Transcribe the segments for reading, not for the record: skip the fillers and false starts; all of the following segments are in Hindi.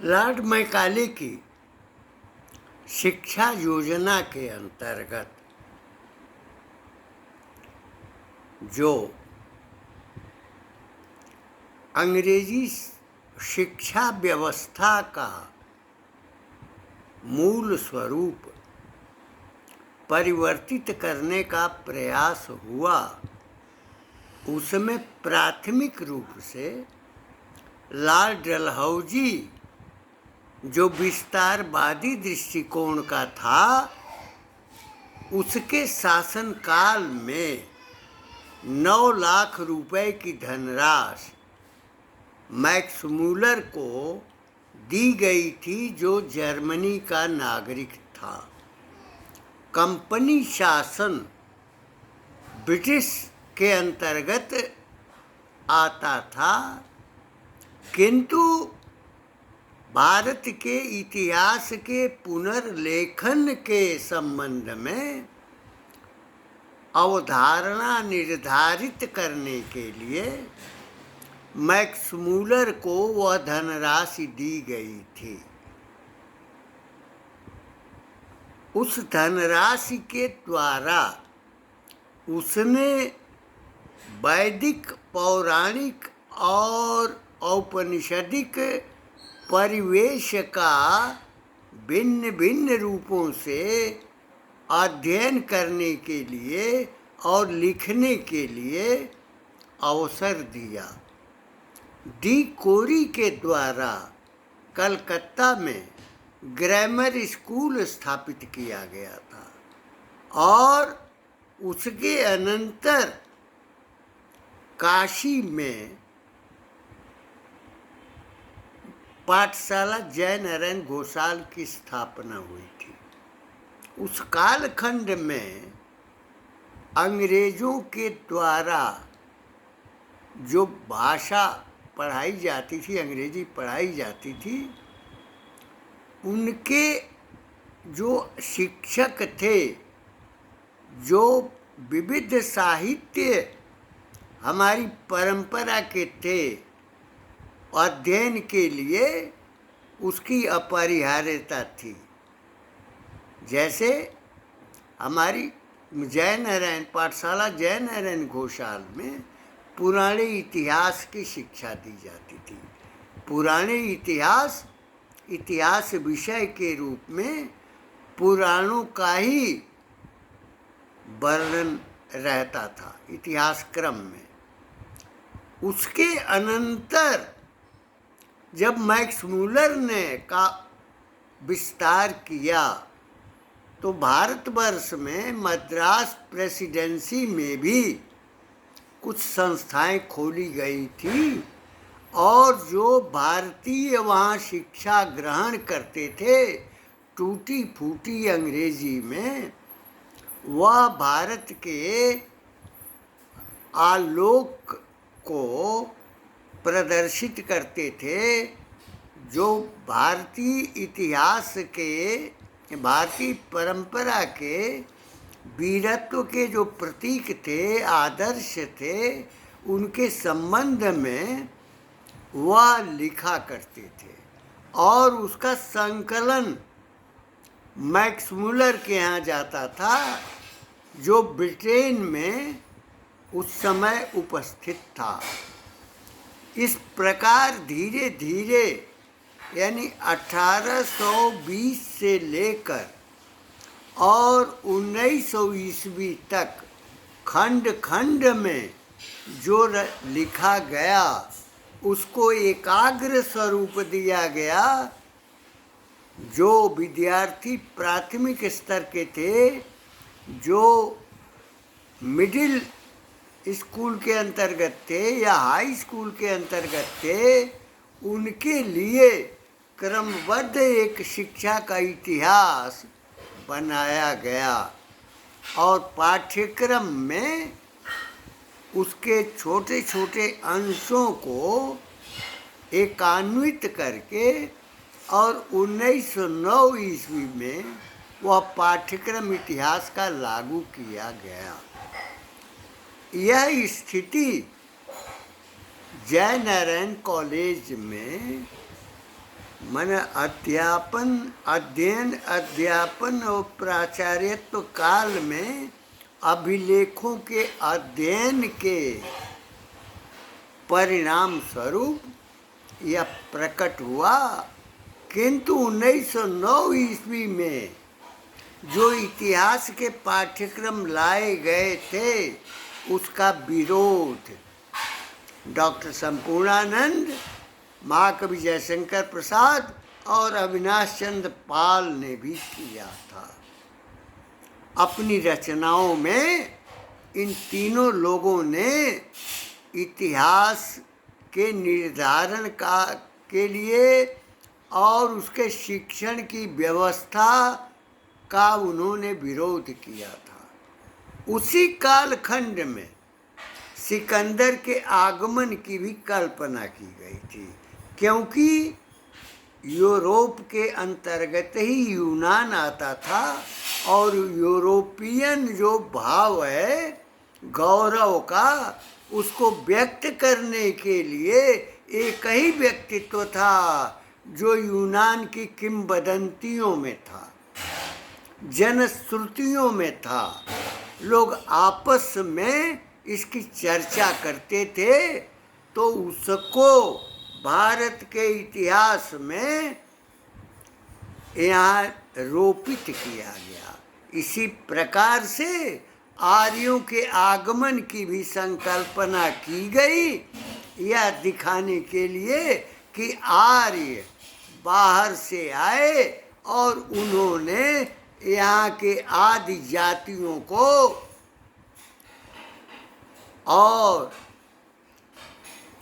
लॉर्ड मैकाले की शिक्षा योजना के अंतर्गत जो अंग्रेजी शिक्षा व्यवस्था का मूल स्वरूप परिवर्तित करने का प्रयास हुआ, उसमें प्राथमिक रूप से लॉर्ड डलहौजी जो विस्तारवादी दृष्टिकोण का था, उसके शासनकाल में 9 लाख रुपए की धनराशि मैक्स मूलर को दी गई थी, जो जर्मनी का नागरिक था। कंपनी शासन ब्रिटिश के अंतर्गत आता था, किंतु भारत के इतिहास के पुनर्लेखन के संबंध में अवधारणा निर्धारित करने के लिए मैक्स मूलर को वह धनराशि दी गई थी। उस धनराशि के द्वारा उसने वैदिक, पौराणिक और औपनिषदिक परिवेश का भिन्न भिन्न रूपों से अध्ययन करने के लिए और लिखने के लिए अवसर दिया। डी कोरी के द्वारा कलकत्ता में ग्रामर स्कूल स्थापित किया गया था और उसके अनंतर काशी में पाठशाला जय नारायण घोषाल की स्थापना हुई थी। उस कालखंड में अंग्रेजों के द्वारा जो भाषा पढ़ाई जाती थी, अंग्रेजी पढ़ाई जाती थी, उनके जो शिक्षक थे, जो विविध साहित्य हमारी परंपरा के थे, अध्ययन के लिए उसकी अपरिहार्यता थी। जैसे हमारी जय नारायण पाठशाला जय नारायण घोषाल में पुराने इतिहास की शिक्षा दी जाती थी। पुराने इतिहास विषय के रूप में पुराणों का ही वर्णन रहता था इतिहास क्रम में। उसके अनंतर जब मैक्स मूलर ने का विस्तार किया तो भारतवर्ष में मद्रास प्रेसिडेंसी में भी कुछ संस्थाएं खोली गई थी और जो भारतीय वहाँ शिक्षा ग्रहण करते थे टूटी फूटी अंग्रेजी में, वह भारत के आलोक को प्रदर्शित करते थे, जो भारतीय इतिहास के, भारतीय परंपरा के वीरत्व के जो प्रतीक थे, आदर्श थे, उनके संबंध में वह लिखा करते थे और उसका संकलन मैक्स मूलर के यहाँ जाता था, जो ब्रिटेन में उस समय उपस्थित था। इस प्रकार धीरे धीरे यानी 1820 से लेकर और 1900 ईस्वी तक खंड खंड में जो लिखा गया उसको एकाग्र स्वरूप दिया गया। जो विद्यार्थी प्राथमिक स्तर के थे, जो मिडिल स्कूल के अंतर्गत थे या हाई स्कूल के अंतर्गत थे, उनके लिए क्रमबद्ध एक शिक्षा का इतिहास बनाया गया और पाठ्यक्रम में उसके छोटे छोटे अंशों को एकान्वित करके और 1909 ईस्वी में वह पाठ्यक्रम इतिहास का लागू किया गया। यह स्थिति जय नारायण कॉलेज में मन अध्ययन अध्यापन और प्राचार्यत्व काल में अभिलेखों के अध्ययन के परिणाम स्वरूप यह प्रकट हुआ, किंतु 1909 ईस्वी में जो इतिहास के पाठ्यक्रम लाए गए थे उसका विरोध डॉक्टर संपूर्णानंद, महाकवि जयशंकर प्रसाद और अविनाश चंद्र पाल ने भी किया था। अपनी रचनाओं में इन तीनों लोगों ने इतिहास के निर्धारण के लिए और उसके शिक्षण की व्यवस्था का उन्होंने विरोध किया था। उसी कालखंड में सिकंदर के आगमन की भी कल्पना की गई थी, क्योंकि यूरोप के अंतर्गत ही यूनान आता था और यूरोपियन जो भाव है गौरव का, उसको व्यक्त करने के लिए एक ही व्यक्तित्व था जो यूनान की किंवदंतियों में था, जनश्रुतियों में था। लोग आपस में इसकी चर्चा करते थे, तो उसको भारत के इतिहास में यहाँ रोपित किया गया। इसी प्रकार से आर्यों के आगमन की भी संकल्पना की गई, यह दिखाने के लिए कि आर्य बाहर से आए और उन्होंने यहाँ के आदि जातियों को और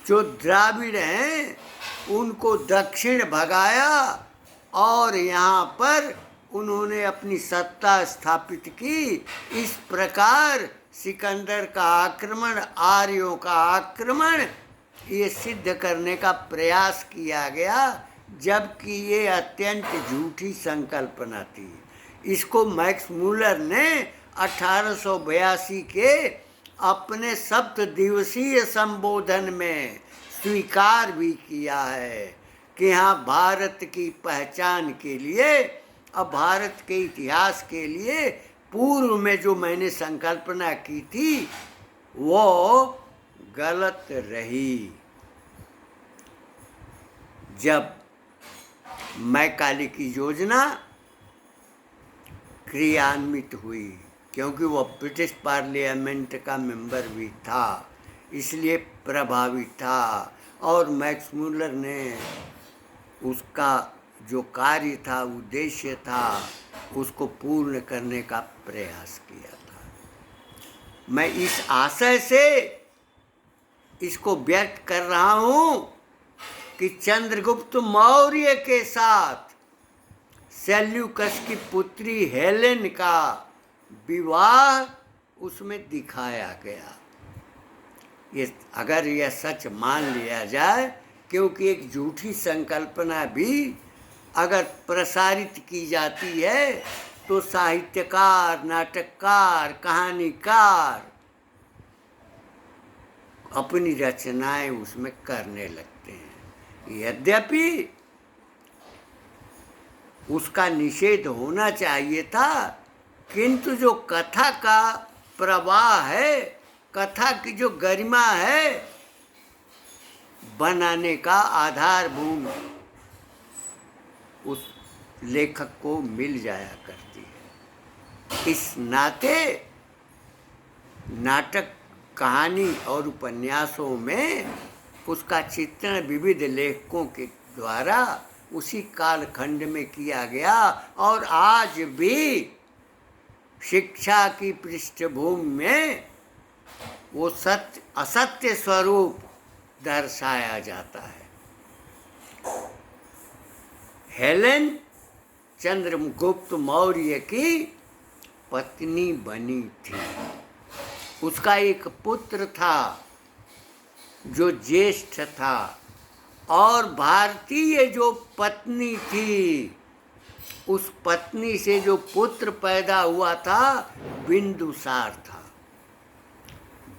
जो द्राविड़ हैं उनको दक्षिण भगाया और यहाँ पर उन्होंने अपनी सत्ता स्थापित की। इस प्रकार सिकंदर का आक्रमण, आर्यों का आक्रमण, ये सिद्ध करने का प्रयास किया गया, जबकि ये अत्यंत झूठी संकल्पना थी। इसको मैक्स मूलर ने 1882 के अपने 7 दिवसीय संबोधन में स्वीकार भी किया है कि हाँ, भारत की पहचान के लिए और भारत के इतिहास के लिए पूर्व में जो मैंने संकल्पना की थी वो गलत रही। जब मैकाले की योजना क्रियान्वित हुई, क्योंकि वो ब्रिटिश पार्लियामेंट का मेंबर भी था, इसलिए प्रभावित था, और मैक्स मूलर ने उसका जो कार्य था, उद्देश्य था, उसको पूर्ण करने का प्रयास किया था। मैं इस आशय से इसको व्यक्त कर रहा हूँ कि चंद्रगुप्त मौर्य के साथ सेल्यूकस की पुत्री हेलेन का विवाह उसमें दिखाया गया। ये अगर यह सच मान लिया जाए, क्योंकि एक झूठी संकल्पना भी अगर प्रसारित की जाती है तो साहित्यकार, नाटककार, कहानीकार अपनी रचनाएं उसमें करने लगते हैं। यद्यपि उसका निषेध होना चाहिए था, किंतु जो कथा का प्रवाह है, कथा की जो गरिमा है, बनाने का आधारभूत उस लेखक को मिल जाया करती है। इस नाते नाटक, कहानी और उपन्यासों में उसका चित्रण विविध लेखकों के द्वारा उसी कालखंड में किया गया, और आज भी शिक्षा की पृष्ठभूमि में वो सत्य असत्य स्वरूप दर्शाया जाता है। हेलेन चंद्रगुप्त मौर्य की पत्नी बनी थी। उसका एक पुत्र था जो ज्येष्ठ था, और भारतीय जो पत्नी थी, उस पत्नी से जो पुत्र पैदा हुआ था बिंदुसार था।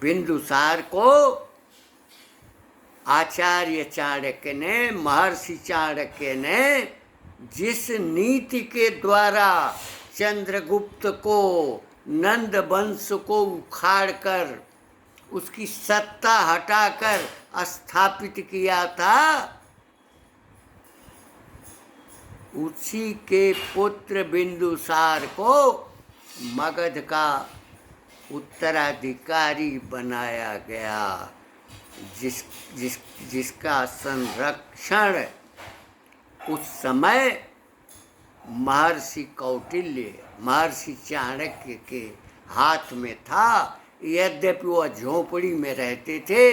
बिंदुसार को आचार्य चाणक्य ने, महर्षि चाणक्य ने जिस नीति के द्वारा चंद्रगुप्त को, नंद वंश को उखाड़कर उसकी सत्ता हटाकर स्थापित किया था, उसी के पुत्र बिंदुसार को मगध का उत्तराधिकारी बनाया गया, जिसका संरक्षण उस समय महर्षि कौटिल्य, महर्षि चाणक्य के हाथ में था। यद्यपि वह झोपड़ी में रहते थे,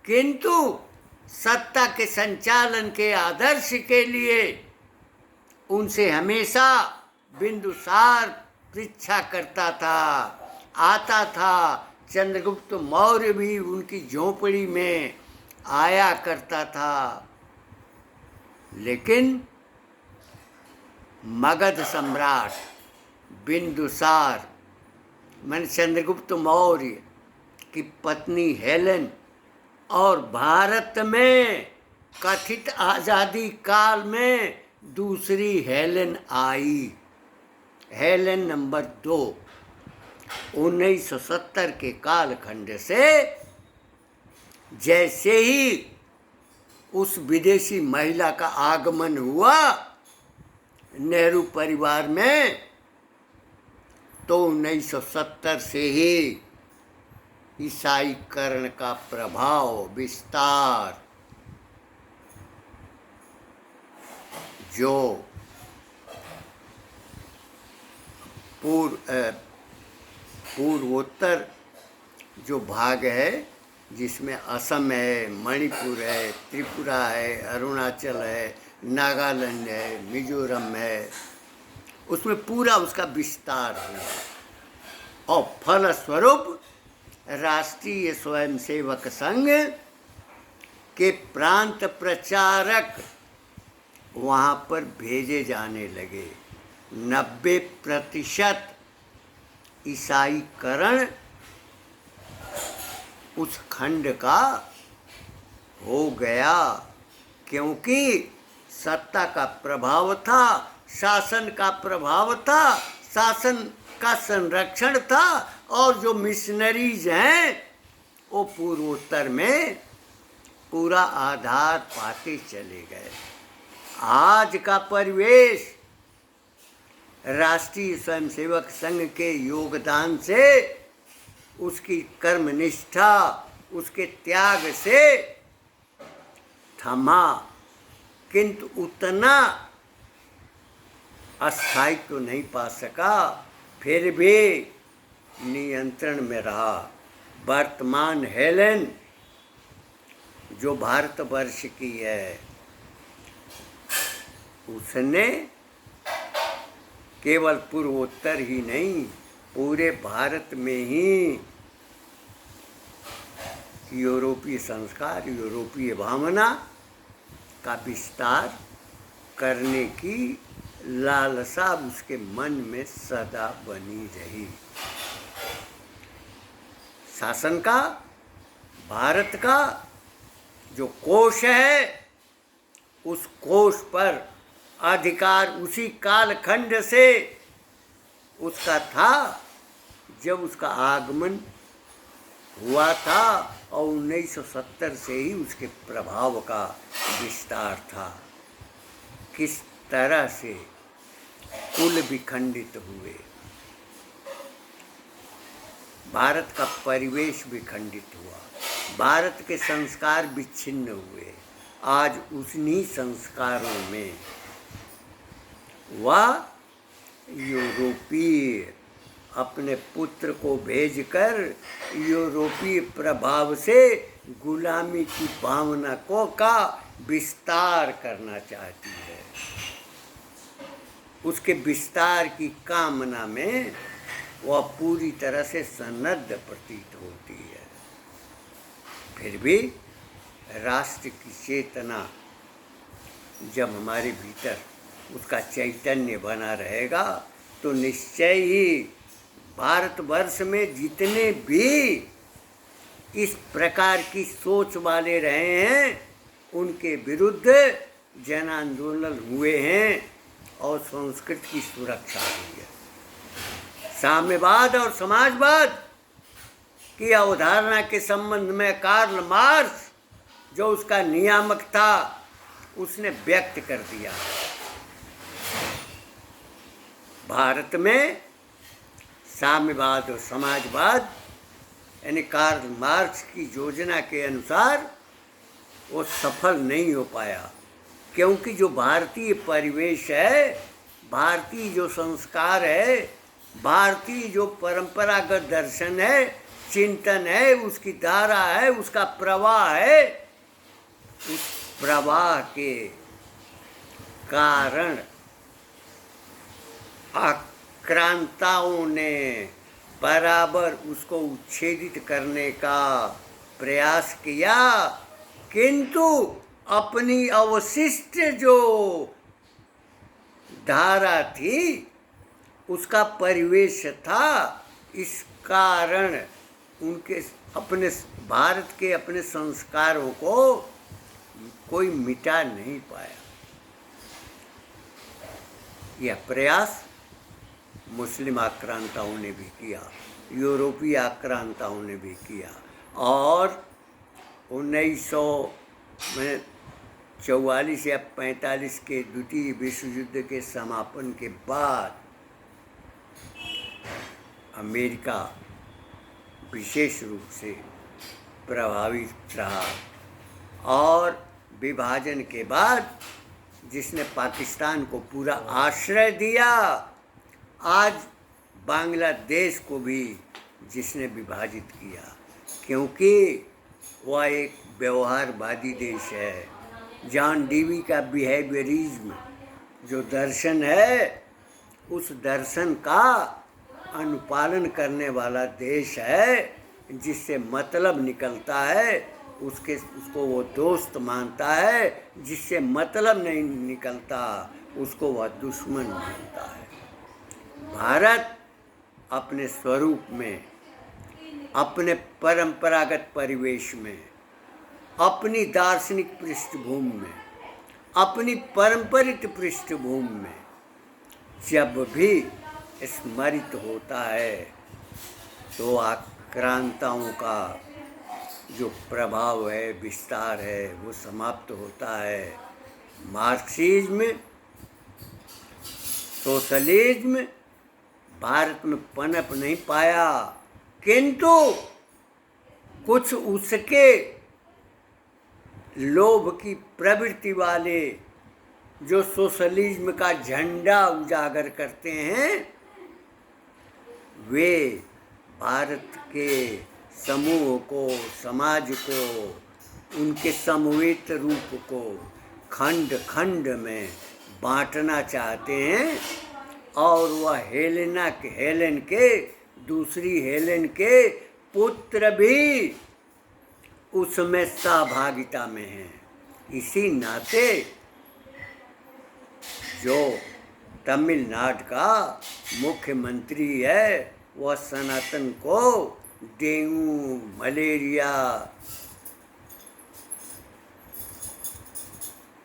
किंतु सत्ता के संचालन के आदर्श के लिए उनसे हमेशा बिंदुसार परीक्षा करता था, आता था। चंद्रगुप्त मौर्य भी उनकी झोपड़ी में आया करता था, लेकिन मगध सम्राट बिंदुसार मैंने चंद्रगुप्त मौर्य की पत्नी हेलेन और भारत में कथित आज़ादी काल में दूसरी हेलेन आई, हेलेन नंबर 2, 1970 के कालखंड से जैसे ही उस विदेशी महिला का आगमन हुआ नेहरू परिवार में, तो 1970 से ही ईसाईकरण का प्रभाव विस्तार जो पूर्वोत्तर जो भाग है, जिसमें असम है, मणिपुर है, त्रिपुरा है, अरुणाचल है, नागालैंड है, मिजोरम है, उसमें पूरा उसका विस्तार हुआ और फलस्वरूप राष्ट्रीय स्वयंसेवक संघ के प्रांत प्रचारक वहाँ पर भेजे जाने लगे। 90% ईसाईकरण उस खंड का हो गया, क्योंकि सत्ता का प्रभाव था, शासन का प्रभाव था, शासन का संरक्षण था, और जो मिशनरीज हैं वो पूर्वोत्तर में पूरा आधार पाते चले गए। आज का परिवेश राष्ट्रीय स्वयंसेवक संघ के योगदान से, उसकी कर्मनिष्ठा, उसके त्याग से थमा, किंतु उतना अस्थायित्व तो नहीं पा सका, फिर भी नियंत्रण में रहा। वर्तमान हेलेन जो भारतवर्ष की है, उसने केवल पूर्वोत्तर ही नहीं, पूरे भारत में ही यूरोपीय संस्कार, यूरोपीय भावना का विस्तार करने की लालसा उसके मन में सदा बनी रही। शासन का, भारत का जो कोश है, उस कोश पर अधिकार उसी कालखंड से उसका था जब उसका आगमन हुआ था, और 1970 से ही उसके प्रभाव का विस्तार था। किस तरह से कुल विखंडित हुए, भारत का परिवेश विखंडित हुआ, भारत के संस्कार विच्छिन्न हुए। आज उन्हीं संस्कारों में वह यूरोपीय अपने पुत्र को भेजकर यूरोपीय प्रभाव से गुलामी की भावना को का विस्तार करना चाहती है। उसके विस्तार की कामना में वह पूरी तरह से सन्नद्ध प्रतीत होती है। फिर भी राष्ट्र की चेतना जब हमारे भीतर उसका चैतन्य बना रहेगा, तो निश्चय ही भारतवर्ष में जितने भी इस प्रकार की सोच वाले रहे हैं, उनके विरुद्ध जन आंदोलन हुए हैं और संस्कृत की सुरक्षा हुई है। साम्यवाद और समाजवाद की अवधारणा के संबंध में कार्ल मार्क्स, जो उसका नियामक था, उसने व्यक्त कर दिया। भारत में साम्यवाद और समाजवाद यानी कार्ल मार्क्स की योजना के अनुसार वो सफल नहीं हो पाया, क्योंकि जो भारतीय परिवेश है, भारतीय जो संस्कार है, भारतीय जो परंपरागत दर्शन है, चिंतन है, उसकी धारा है, उसका प्रवाह है, उस प्रवाह के कारण आक्रांताओं ने बराबर उसको उच्छेदित करने का प्रयास किया, किंतु अपनी अवशिष्ट जो धारा थी, उसका परिवेश था, इस कारण उनके अपने भारत के अपने संस्कारों को कोई मिटा नहीं पाया। यह प्रयास मुस्लिम आक्रांताओं ने भी किया, यूरोपीय आक्रांताओं ने भी किया, और 1944 या 45 के द्वितीय विश्व युद्ध के समापन के बाद अमेरिका विशेष रूप से प्रभावित रहा, और विभाजन के बाद जिसने पाकिस्तान को पूरा आश्रय दिया, आज बांग्लादेश को भी जिसने विभाजित किया, क्योंकि वह एक व्यवहारवादी देश है। जॉन डीवी का बिहेवियरिज्म जो दर्शन है, उस दर्शन का अनुपालन करने वाला देश है। जिससे मतलब निकलता है उसको वो दोस्त मानता है, जिससे मतलब नहीं निकलता उसको वह दुश्मन मानता है। भारत अपने स्वरूप में, अपने परंपरागत परिवेश में, अपनी दार्शनिक पृष्ठभूमि में, अपनी पारंपरिक पृष्ठभूमि में जब भी स्मरित होता है तो आक्रांताओं का जो प्रभाव है, विस्तार है, वो समाप्त होता है। मार्क्सिज्म, सोशलिज्म भारत में पनप नहीं पाया, किंतु कुछ उसके लोभ की प्रवृत्ति वाले जो सोशलिज्म का झंडा उजागर करते हैं, वे भारत के समूह को, समाज को, उनके समवेत रूप को खंड खंड में बांटना चाहते हैं, और वह हेलेन के दूसरी हेलेन के पुत्र भी उसमें सहभागिता में हैं। इसी नाते जो तमिलनाडु का मुख्यमंत्री है, वह सनातन को डेंगू, मलेरिया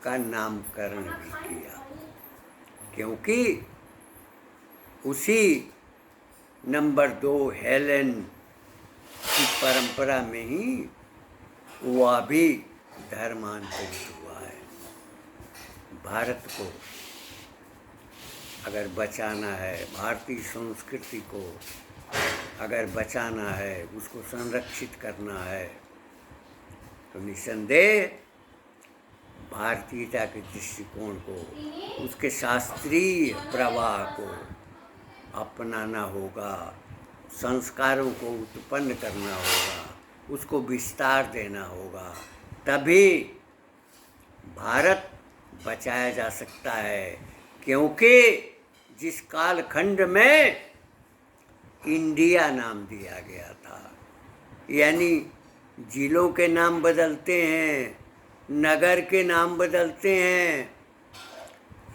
का नामकरण भी किया, क्योंकि उसी नंबर 2 हेलेन की परंपरा में ही वह भी धर्मांतरित हुआ है। भारत को अगर बचाना है, भारतीय संस्कृति को अगर बचाना है, उसको संरक्षित करना है, तो निसंदेह भारतीयता के दृष्टिकोण को, उसके शास्त्रीय प्रवाह को अपनाना होगा, संस्कारों को उत्पन्न करना होगा, उसको विस्तार देना होगा, तभी भारत बचाया जा सकता है। क्योंकि जिस कालखंड में इंडिया नाम दिया गया था, यानी जिलों के नाम बदलते हैं, नगर के नाम बदलते हैं,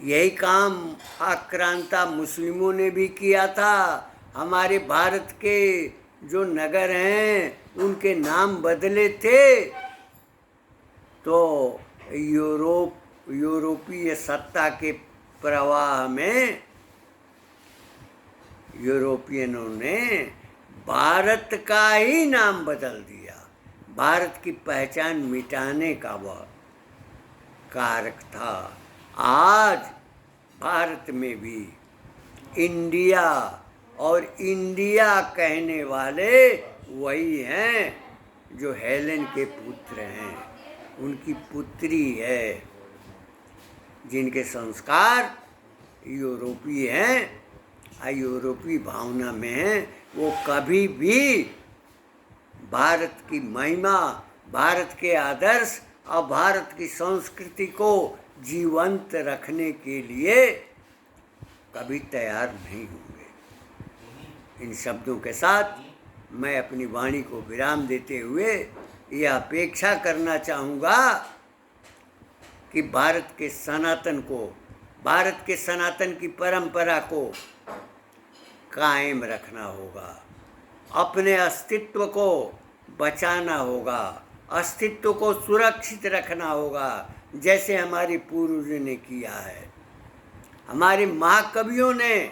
यही काम आक्रांता मुस्लिमों ने भी किया था। हमारे भारत के जो नगर हैं, उनके नाम बदले थे तो यूरोपीय सत्ता के प्रवाह में यूरोपियनों ने भारत का ही नाम बदल दिया। भारत की पहचान मिटाने का वह कारक था। आज भारत में भी इंडिया और इंडिया कहने वाले वही हैं जो हेलेन के पुत्र हैं, उनकी पुत्री है, जिनके संस्कार यूरोपीय हैं, यूरोपीय भावना में हैं। वो कभी भी भारत की महिमा, भारत के आदर्श और भारत की संस्कृति को जीवंत रखने के लिए कभी तैयार नहीं होंगे। इन शब्दों के साथ मैं अपनी वाणी को विराम देते हुए यह अपेक्षा करना चाहूँगा कि भारत के सनातन को, भारत के सनातन की परंपरा को कायम रखना होगा, अपने अस्तित्व को बचाना होगा, अस्तित्व को सुरक्षित रखना होगा, जैसे हमारे पूर्वजों ने किया है। हमारे महाकवियों ने,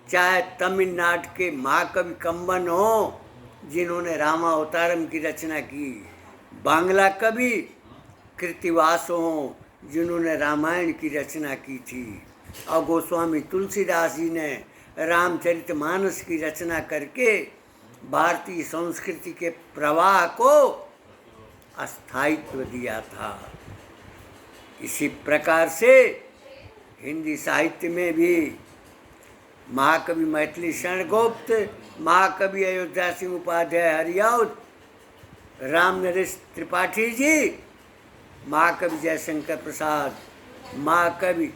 चाहे तमिलनाडु के महाकवि कंबन हो जिन्होंने रामावतारम की रचना की, बांग्ला कवि कृतिवासो हो जिन्होंने रामायण की रचना की थी, और गोस्वामी तुलसीदास जी ने रामचरितमानस की रचना करके भारतीय संस्कृति के प्रवाह को अस्थायित्व दिया था। इसी प्रकार से हिंदी साहित्य में भी महाकवि मैथिली शरण गुप्त, महाकवि अयोध्या सिंह उपाध्याय हरिऔध, राम नरेश त्रिपाठी जी, महाकवि जयशंकर प्रसाद, महाकवि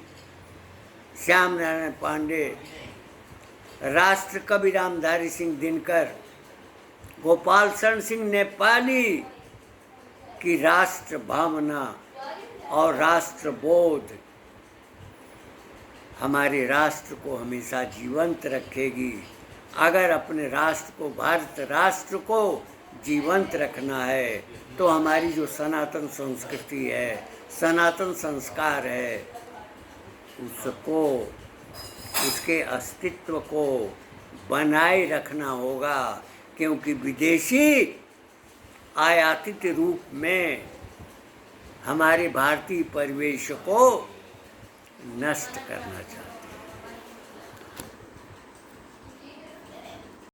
श्याम नारायण पांडे, राष्ट्र कवि रामधारी सिंह दिनकर, गोपाल शरण सिंह नेपाली की राष्ट्र भावना और राष्ट्रबोध हमारे राष्ट्र को हमेशा जीवंत रखेगी। अगर अपने राष्ट्र को, भारत राष्ट्र को जीवंत रखना है तो हमारी जो सनातन संस्कृति है, सनातन संस्कार है, उसको, उसके अस्तित्व को बनाए रखना होगा, क्योंकि विदेशी आयातित रूप में हमारे भारतीय परिवेश को नष्ट करना चाहते हैं।